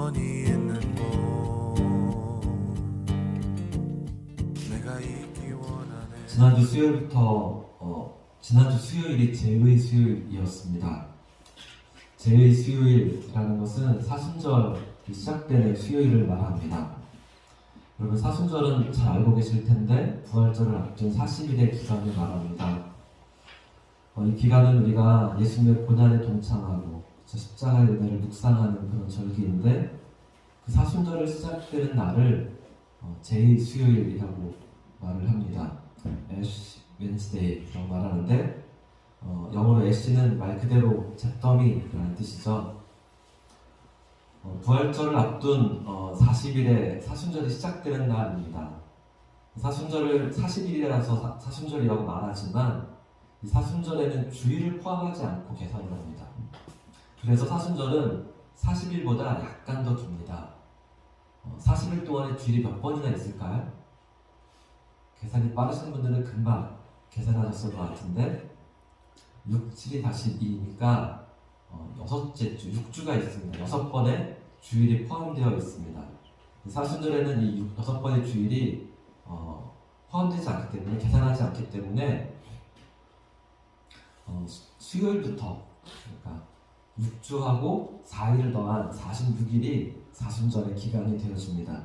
영원히 있는 곳 내가 있기 원하네. 지난주 수요일부터 지난주 수요일이 제의 수요일이었습니다. 제의 수요일이라는 것은 사순절이 시작되는 수요일을 말합니다. 여러분, 사순절은 잘 알고 계실 텐데 부활절을 앞둔 40일의 기간을 말합니다. 이 기간은 우리가 예수님의 고난에 동참하고 십자가의 은혜를 묵상하는 그런 절기인데, 그 사순절을 시작되는 날을 제의 수요일이라고 말을 합니다. 애쉬 웬스데이라고 말하는데, 영어로 애쉬는 말 그대로 잿더미라는 뜻이죠. 부활절을 앞둔 40일에 사순절이 시작되는 날입니다. 사순절을 40일이라서 사순절이라고 말하지만, 이 사순절에는 주일을 포함하지 않고 계산을 합니다. 그래서 사순절은 40일보다 약간 더 깁니다. 40일 동안에 주일이 몇 번이나 있을까요? 계산이 빠르신 분들은 금방 계산하셨을 것 같은데, 6, 7이 다시 2니까 6째 주, 6주가 있습니다. 6번의 주일이 포함되어 있습니다. 사순절에는 이 6번의 주일이 포함되지 않기 때문에, 계산하지 않기 때문에 수요일부터, 그러니까 6주하고 4일을 더한 46일이 사순절의 기간이 되어집니다.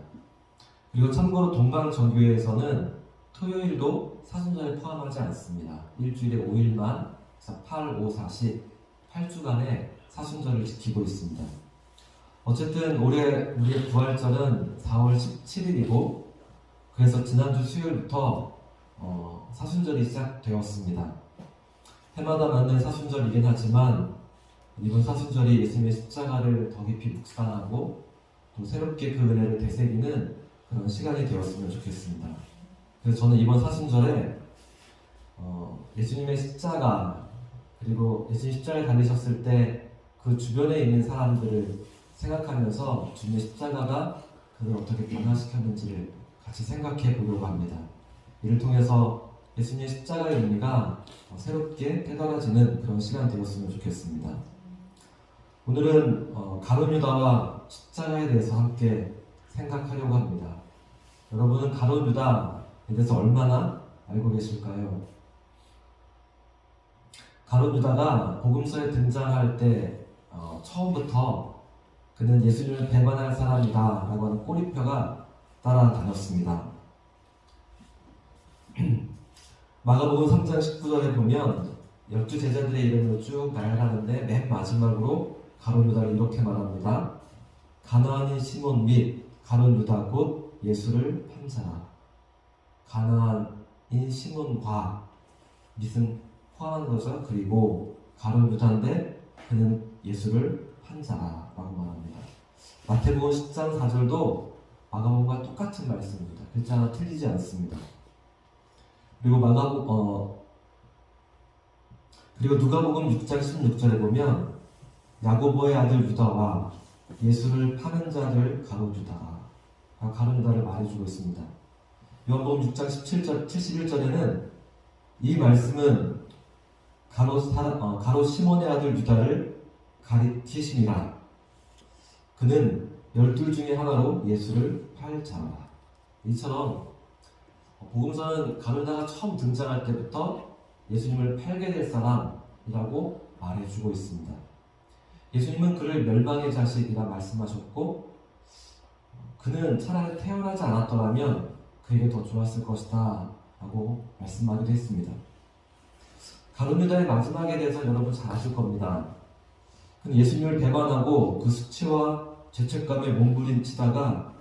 그리고 참고로 동방정교회에서는 토요일도 사순절에 포함하지 않습니다. 일주일에 5일만, 그래서 8, 5, 40, 8주간의 사순절을 지키고 있습니다. 어쨌든 올해 우리의 부활절은 4월 17일이고, 그래서 지난주 수요일부터 사순절이 시작되었습니다. 해마다 맞는 사순절이긴 하지만 이번 사순절이 예수님의 십자가를 더 깊이 묵상하고 또 새롭게 그 은혜를 되새기는 그런 시간이 되었으면 좋겠습니다. 그래서 저는 이번 사순절에 예수님의 십자가, 그리고 예수님 십자가에 달리셨을 때 그 주변에 있는 사람들을 생각하면서 주님의 십자가가 그들을 어떻게 변화시켰는지를 같이 생각해 보려고 합니다. 이를 통해서 예수님의 십자가의 의미가 새롭게 깨달아지는 그런 시간 되었으면 좋겠습니다. 오늘은 가룟 유다와 십자가에 대해서 함께 생각하려고 합니다. 여러분은 가룟 유다에 대해서 얼마나 알고 계실까요? 가룟 유다가 복음서에 등장할 때 처음부터 그는 예수님을 배반할 사람이다 라고 하는 꼬리표가 따라다녔습니다. 마가복음 3장 19절에 보면 12 제자들의 이름을 쭉 나열하는데, 맨 마지막으로 가룟 유다를 이렇게 말합니다. 가나안인 시몬 및 가룟 유다 곧 예수를 판 자라. 가나안인 시몬과 믿음 포함한 거죠. 그리고 가룟 유다인데 그는 예수를 판 자라라고 말합니다. 마태복음 10장 4절도 마가복음과 똑같은 말씀입니다. 글자 하나 틀리지 않습니다. 그리고 그리고 누가복음 6장 16절에 보면 야고보의 아들 유다와 예수를 파는 자를 가룟 유다를 말해주고 있습니다. 요한복음 6장 71절에는 이 말씀은 가롯 시몬의 아들 유다를 가리키심이라. 그는 12 중에 하나로 예수를 팔 자라. 이처럼 복음서는 가룟 유다가 처음 등장할 때부터 예수님을 팔게 될 사람이라고 말해주고 있습니다. 예수님은 그를 멸망의 자식이라 말씀하셨고, 그는 차라리 태어나지 않았더라면 그에게 더 좋았을 것이다 라고 말씀하기도 했습니다. 가룟 유다의 마지막에 대해서 여러분 잘 아실 겁니다. 그는 예수님을 배반하고 그 수치와 죄책감에 몸부림치다가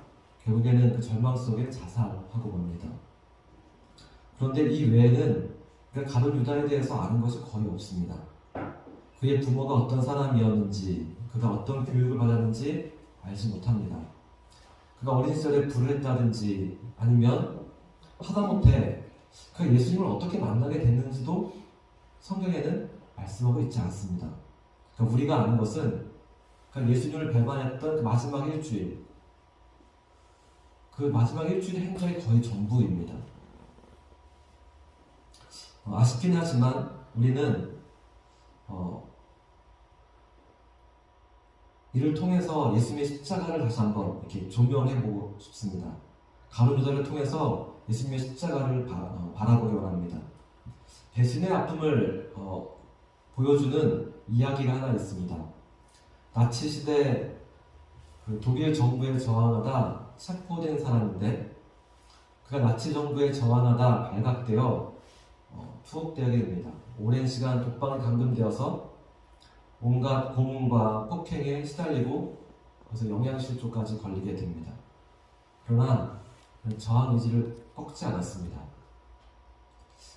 결국에는 그 절망 속에 자살하고 맙니다. 그런데 이 외에는 가룟 유다에 대해서 아는 것이 거의 없습니다. 그의 부모가 어떤 사람이었는지, 그가 어떤 교육을 받았는지 알지 못합니다. 그가 어린 시절에 불을 했다든지, 아니면 하다못해 그가 예수님을 어떻게 만나게 됐는지도 성경에는 말씀하고 있지 않습니다. 그러니까 우리가 아는 것은 그가 예수님을 배반했던 그 마지막 일주일, 그 마지막 일주일의 행적이 거의 전부입니다. 아쉽긴 하지만 우리는 이를 통해서 예수님의 십자가를 다시 한번 이렇게 조명해보고 싶습니다. 가룟 유다를 통해서 예수님의 십자가를 바라보기 원합니다. 배신의 아픔을 보여주는 이야기가 하나 있습니다. 나치 시대 그 독일 정부에 저항하다 체포된 사람인데 그가 나치 정부에 저항하다 발각되어 투옥되게 됩니다. 오랜 시간 독방에 감금되어서 온갖 고문과 폭행에 시달리고 그래서 영양실조까지 걸리게 됩니다. 그러나 저항 의지를 꺾지 않았습니다.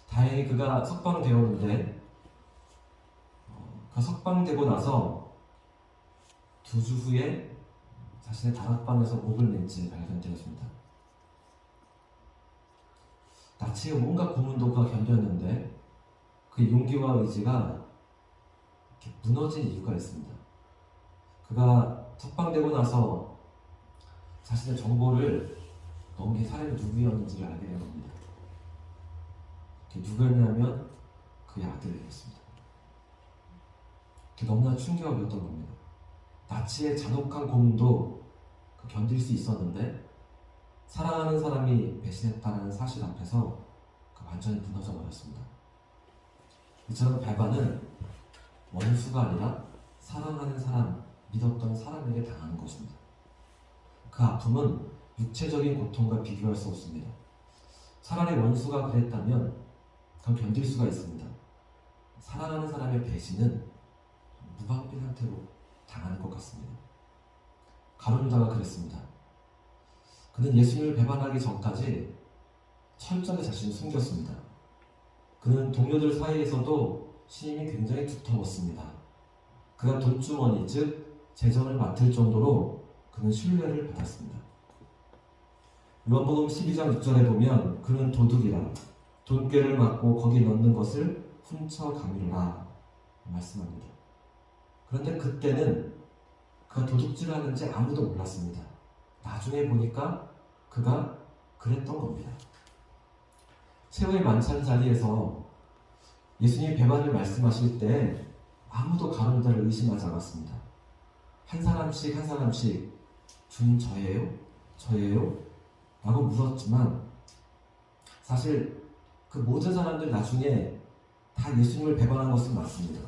다행히 그가 석방되었는데 그 석방되고 나서 2주 후에 자신의 다락방에서 목을 맨 채 발견되었습니다. 나치의 온갖 고문도 그가 견뎠는데 그 용기와 의지가 이렇게 무너진 이유가 있습니다. 그가 석방되고 나서 자신의 정보를 넘긴 사람이 누구였는지를 알게 된 겁니다. 누구였냐면 그의 아들이었습니다. 너무나 충격이었던 겁니다. 나치의 잔혹한 고문도 견딜 수 있었는데 사랑하는 사람이 배신했다는 사실 앞에서 완전히 무너져 버렸습니다. 이처럼 배반은 원수가 아니라 사랑하는 사람, 믿었던 사람에게 당하는 것입니다. 그 아픔은 육체적인 고통과 비교할 수 없습니다. 차라리 원수가 그랬다면 그럼 견딜 수가 있습니다. 사랑하는 사람의 배신은 무방비 상태로 당하는 것 같습니다. 가룟 유다가 그랬습니다. 그는 예수님을 배반하기 전까지 철저하게 자신을 숨겼습니다. 그는 동료들 사이에서도 신임이 굉장히 두터웠습니다. 그가 돈주머니, 즉 재정을 맡을 정도로 그는 신뢰를 받았습니다. 요한복음 12장 6절에 보면 그는 도둑이라 돈꾀를 맞고 거기 넣는 것을 훔쳐 가미르라 말씀합니다. 그런데 그때는 그가 도둑질을 하는지 아무도 몰랐습니다. 나중에 보니까 그가 그랬던 겁니다. 최후의 만찬 자리에서 예수님이 배반을 말씀하실 때 아무도 가룟 유다를 의심하지 않았습니다. 한 사람씩 주님 저예요? 저예요? 라고 물었지만 사실 그 모든 사람들이 나중에 다 예수님을 배반한 것은 맞습니다.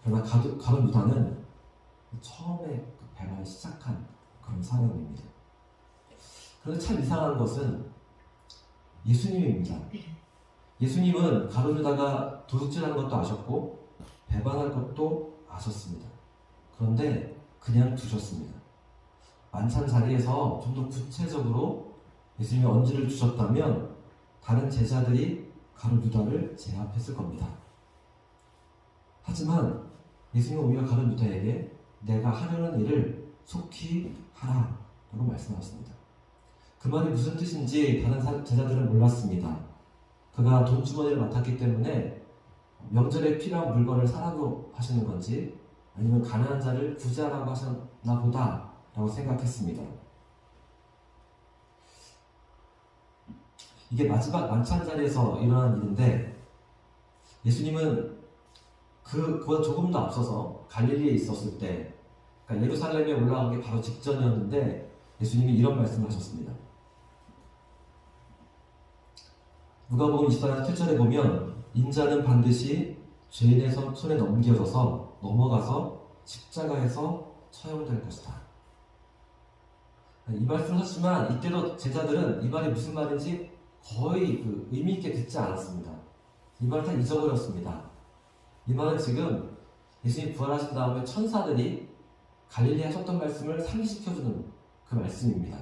그러나 가룟 유다는 처음에 그 배반을 시작한 그런 사람입니다. 그런데 참 이상한 것은 예수님입니다. 예수님은 가룟 유다가 도둑질하는 것도 아셨고 배반할 것도 아셨습니다. 그런데 그냥 두셨습니다. 만찬 자리에서 좀 더 구체적으로 예수님이 언지를 주셨다면 다른 제자들이 가룟 유다를 제압했을 겁니다. 하지만 예수님은 오히려 가룟 유다에게 내가 하려는 일을 속히 하라 라고 말씀하셨습니다. 그 말이 무슨 뜻인지 다른 제자들은 몰랐습니다. 그가 돈주머니를 맡았기 때문에 명절에 필요한 물건을 사라고 하시는 건지 아니면 가난한 자를 구제하라고 하셨나 보다 라고 생각했습니다. 이게 마지막 만찬 자리에서 일어난 일인데 예수님은 그보다 조금 더 앞서서 갈릴리에 있었을 때 그러니까 예루살렘에 올라가기 바로 직전이었는데 예수님이 이런 말씀을 하셨습니다. 누가복음 24장 7절에 보면 인자는 반드시 죄인의 손에 넘어가서 십자가에서 처형될 것이다. 이 말씀을 하지만 이때도 제자들은 이 말이 무슨 말인지 거의 의미 있게 듣지 않았습니다. 이 말을 다 잊어버렸습니다. 이 말은 지금 예수님이 부활하신 다음에 천사들이 갈릴리에 하셨던 말씀을 상기시켜주는 그 말씀입니다.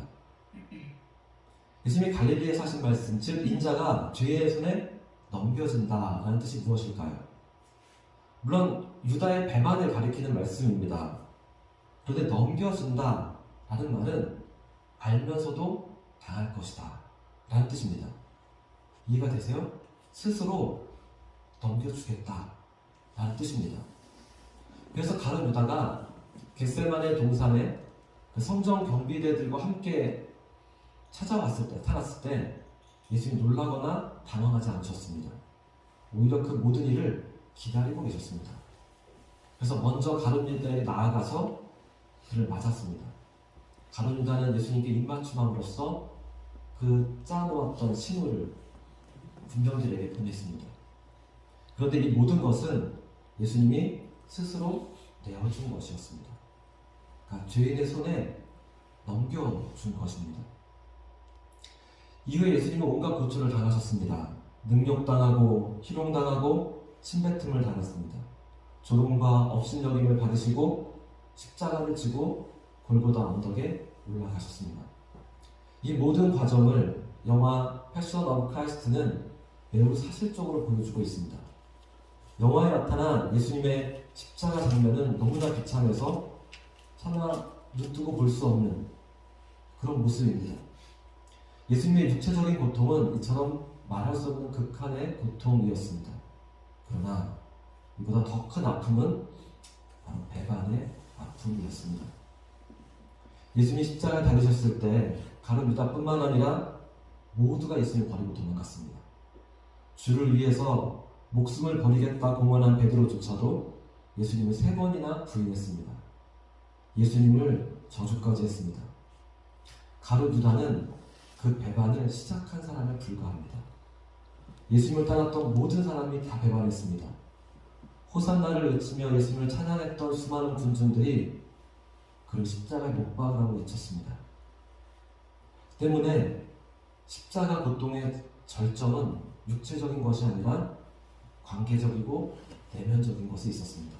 예수님이 갈릴리에서 하신 말씀, 즉 인자가 죄의 손에 넘겨진다라는 뜻이 무엇일까요? 물론 유다의 배반을 가리키는 말씀입니다. 그런데 넘겨진다라는 말은 알면서도 당할 것이다 라는 뜻입니다. 이해가 되세요? 스스로 넘겨주겠다 라는 뜻입니다. 그래서 가룟 유다가 겟세마네 동산에 성전 경비대들과 함께 나타났을 때 예수님이 놀라거나 당황하지 않으셨습니다. 오히려 그 모든 일을 기다리고 계셨습니다. 그래서 먼저 가룟 유다에 나아가서 그를 맞았습니다. 가룟 유다는 예수님께 입맞춤함으로써 그 짜놓았던 신호를 군병들에게 보냈습니다. 그런데 이 모든 것은 예수님이 스스로 내어준 것이었습니다. 그러니까 죄인의 손에 넘겨준 것입니다. 이후에 예수님은 온갖 고초를 당하셨습니다. 능욕당하고 희롱당하고 침뱉음을 당했습니다. 조롱과 업신여김을 받으시고 십자가를 지고 골고다 언덕에 올라가셨습니다. 이 모든 과정을 영화 패션 오브 크라이스트는 매우 사실적으로 보여주고 있습니다. 영화에 나타난 예수님의 십자가 장면은 너무나 비참해서 차마 눈뜨고 볼 수 없는 그런 모습입니다. 예수님의 육체적인 고통은 이처럼 말할 수 없는 극한의 고통이었습니다. 그러나 이보다 더 큰 아픔은 바로 배반의 아픔이었습니다. 예수님이 십자가에 달리셨을 때 가룟 유다뿐만 아니라 모두가 예수님을 버리고 도망갔습니다. 주를 위해서 목숨을 버리겠다 공언한 베드로조차도 예수님을 3번이나 부인했습니다. 예수님을 저주까지 했습니다. 가룟 유다는 그 배반을 시작한 사람에 불과합니다. 예수님을 따랐던 모든 사람이 다 배반했습니다. 호산나를 외치며 예수님을 찬양했던 수많은 군중들이 그를 십자가에 못 박으라고 외쳤습니다. 때문에 십자가 고통의 절정은 육체적인 것이 아니라 관계적이고 내면적인 것이 있었습니다.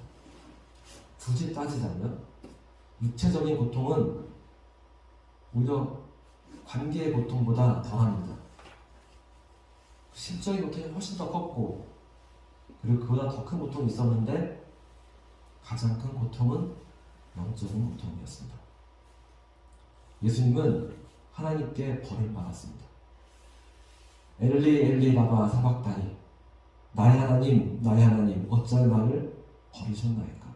굳이 따지자면 육체적인 고통은 오히려 관계의 고통보다 덜합니다. 심적인 고통이 훨씬 더 컸고 그리고 그보다 더 큰 고통이 있었는데 가장 큰 고통은 영적인 고통이었습니다. 예수님은 하나님께 버림받았습니다. 엘리 엘리 라마 사박다니 나의 하나님 어찌할 나를 버리셨나이까.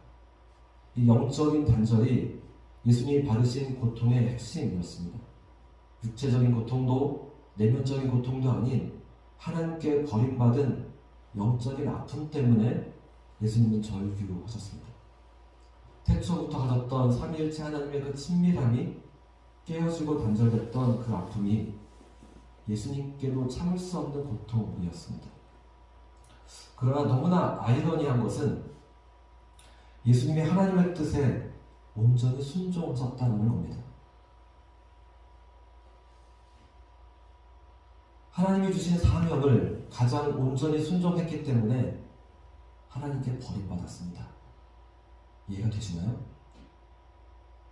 이 영적인 단절이 예수님이 받으신 고통의 핵심이었습니다. 육체적인 고통도 내면적인 고통도 아닌 하나님께 버림받은 영적인 아픔 때문에 예수님은 절규하셨습니다. 태초부터 가졌던 삼위일체 하나님의 그 친밀함이 깨어지고 단절됐던 그 아픔이 예수님께도 참을 수 없는 고통이었습니다. 그러나 너무나 아이러니한 것은 예수님이 하나님의 뜻에 온전히 순종하셨다는 겁니다. 하나님이 주신 사명을 가장 온전히 순종했기 때문에 하나님께 버림받았습니다. 이해가 되시나요?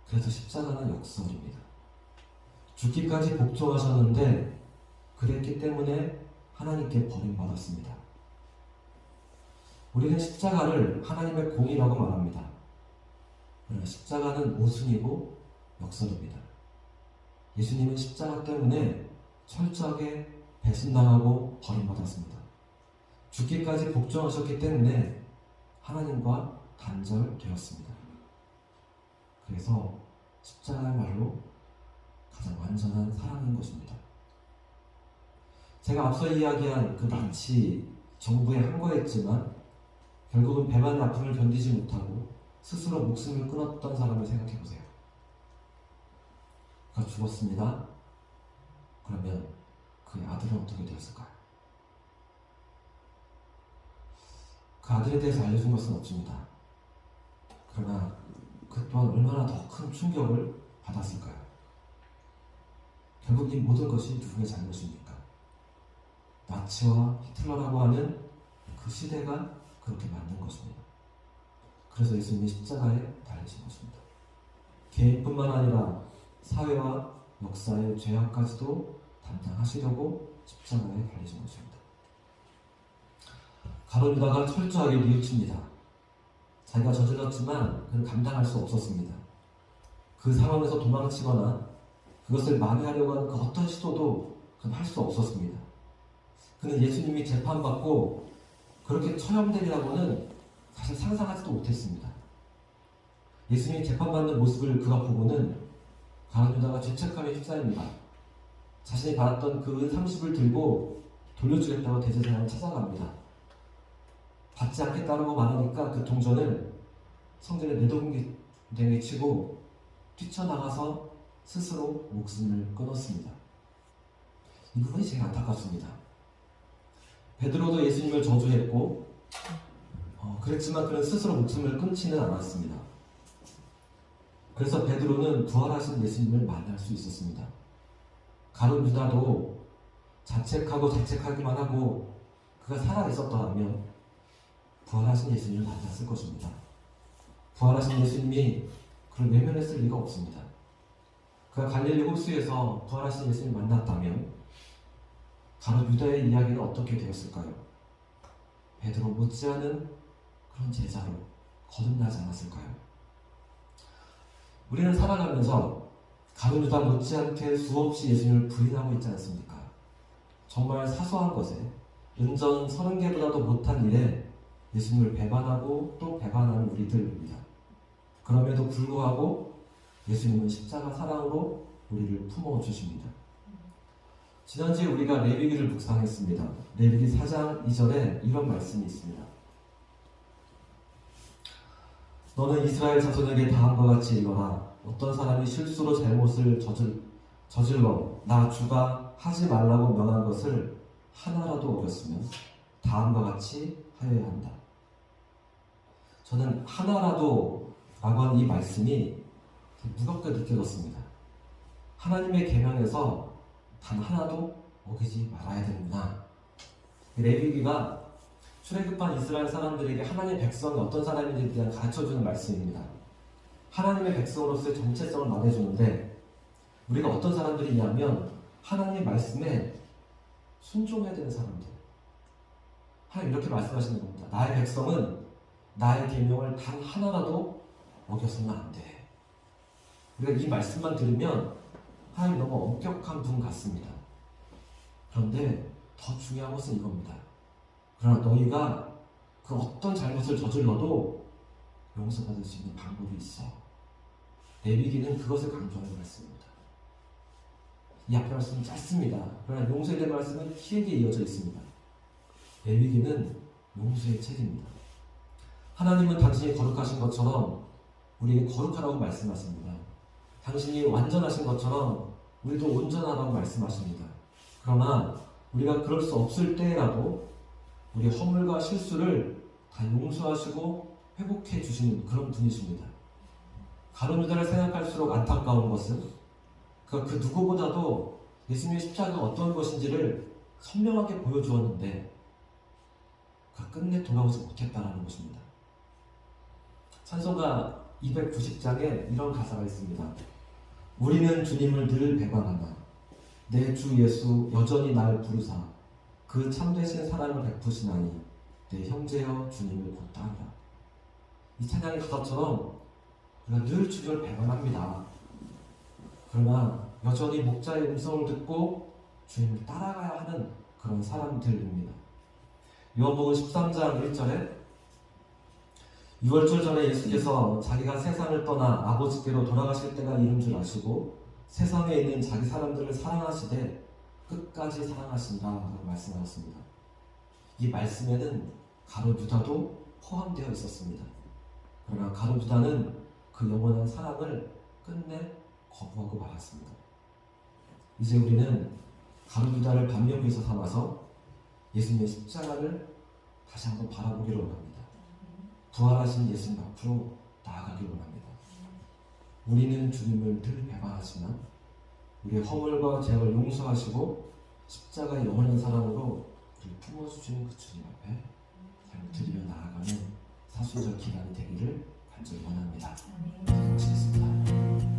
그래서 십자가는 역설입니다. 죽기까지 복종하셨는데 그랬기 때문에 하나님께 버림받았습니다. 우리는 십자가를 하나님의 공이라고 말합니다. 그러나 십자가는 모순이고 역설입니다. 예수님은 십자가 때문에 철저하게 배신당하고 버림받았습니다. 죽기까지 복종하셨기 때문에 하나님과 단절되었습니다. 그래서 십자가야말로 가장 완전한 사랑인 것입니다. 제가 앞서 이야기한 그 나치 정부에 항거했지만 결국은 배반의 아픔을 견디지 못하고 스스로 목숨을 끊었던 사람을 생각해보세요. 그가 죽었습니다. 그러면 그의 아들은 어떻게 되었을까요? 그 아들에 대해서 알려준 것은 없습니다. 그러나 그 또한 얼마나 더 큰 충격을 받았을까요? 결국 이 모든 것이 누구의 잘못입니까? 나치와 히틀러라고 하는 그 시대가 그렇게 만든 것입니다. 그래서 예수님이 십자가에 달리신 것입니다. 개인뿐만 아니라 사회와 역사의 죄악까지도 담당하시려고 십자가에 달리신 것입니다. 가룟 유다가 철저하게 뉘우칩니다. 자기가 저질렀지만 그는 감당할 수 없었습니다. 그 상황에서 도망치거나 그것을 만회하려고 하는 그 어떤 시도도 그는 할 수 없었습니다. 그는 예수님이 재판받고 그렇게 처형되리라고는 사실 상상하지도 못했습니다. 예수님이 재판받는 모습을 그가 보고는 가룟 유다가 죄책감에 휩싸입니다. 자신이 받았던 그 은 30을 들고 돌려주겠다고 대제사장을 찾아갑니다. 받지 않겠다고 말하니까 그 동전을 성전에 내동댕이 치고 뛰쳐나가서 스스로 목숨을 끊었습니다. 이 부분이 제일 안타깝습니다. 베드로도 예수님을 저주했고 그랬지만 그는 스스로 목숨을 끊지는 않았습니다. 그래서 베드로는 부활하신 예수님을 만날 수 있었습니다. 가룟 유다도 자책하기만 하고 그가 살아 있었더라면 부활하신 예수님을 만났을 것입니다. 부활하신 예수님이 그를 외면했을 리가 없습니다. 그가 갈릴리 호수에서 부활하신 예수님을 만났다면 가룟 유다의 이야기는 어떻게 되었을까요? 베드로 못지않은 그런 제자로 거듭나지 않았을까요? 우리는 살아가면서 가룟 유다 못지않게 수없이 예수님을 부인하고 있지 않습니까? 정말 사소한 것에 은전 30개보다도 못한 일에 예수님을 배반하고 또 배반하는 우리들입니다. 그럼에도 불구하고 예수님은 십자가 사랑으로 우리를 품어주십니다. 지난주에 우리가 레위기를 묵상했습니다. 레위기 4장 2절에 이런 말씀이 있습니다. 너는 이스라엘 자손에게 다음과 같이 읽어라. 어떤 사람이 실수로 잘못을 저질러 나 주가 하지 말라고 명한 것을 하나라도 어겼으면 다음과 같이 하여야 한다. 저는 하나라도 라고 하는 이 말씀이 무겁게 느껴졌습니다. 하나님의 계명에서 단 하나도 어기지 말아야 되는구나. 레위기가 출애굽한 이스라엘 사람들에게 하나님의 백성이 어떤 사람인지에 대한 가르쳐주는 말씀입니다. 하나님의 백성으로서의 정체성을 말해주는데 우리가 어떤 사람들이냐면 하나님의 말씀에 순종해야 되는 사람들. 하나님 이렇게 말씀하시는 겁니다. 나의 백성은 나의 계명을 단 하나라도 어겨서는 안 돼. 우리가 이 말씀만 들으면 하나님 너무 엄격한 분 같습니다. 그런데 더 중요한 것은 이겁니다. 그러나 너희가 그 어떤 잘못을 저질러도 용서받을 수 있는 방법이 있어. 레위기는 그것을 강조하는 말씀입니다. 이 앞에 말씀은 짧습니다. 그러나 용서에 대한 말씀은 길게 이어져 있습니다. 레위기는 용서의 책입니다. 하나님은 당신이 거룩하신 것처럼 우리에게 거룩하라고 말씀하십니다. 당신이 완전하신 것처럼 우리도 온전하라고 말씀하십니다. 그러나 우리가 그럴 수 없을 때라도 우리의 허물과 실수를 다 용서하시고 회복해 주시는 그런 분이십니다. 가룟 유다를 생각할수록 안타까운 것은 그 누구보다도 예수님의 십자가가 어떤 것인지를 선명하게 보여주었는데 그가 끝내 돌아오지 못했다는 것입니다. 찬송가 290장에 이런 가사가 있습니다. 우리는 주님을 늘 배반하나 내 주 예수 여전히 날 부르사 그 참되신 사랑을 베푸시나니 내 형제여 주님을 곧 따르라. 이 찬양의 가사처럼 우리가 늘 주님을 배반합니다. 그러나 여전히 목자의 음성을 듣고 주님을 따라가야 하는 그런 사람들입니다. 요한복음 13장 1절에 6월절 전에 예수께서 자기가 세상을 떠나 아버지께로 돌아가실 때가 이른 줄 아시고 세상에 있는 자기 사람들을 사랑하시되 끝까지 사랑하신다라고 말씀하셨습니다. 이 말씀에는 가룟 유다도 포함되어 있었습니다. 그러나 가룟 유다는 그 영원한 사랑을 끝내 거부하고 말았습니다. 이제 우리는 가룟 유다를 반면교에서 삼아서 예수님의 십자가를 다시 한번 바라보기를 원합니다. 부활하신 예수님 앞으로 나아가길 원합니다. 우리는 주님을 늘 배반하지만 우리의 허물과 죄를 용서하시고 십자가의 영원한 사랑으로 우리를 품어주시는 그 주님 앞에 삶을 드리며 나아가는 사순절 기간이 되기를 간절히 원합니다. 기도하시겠습니다.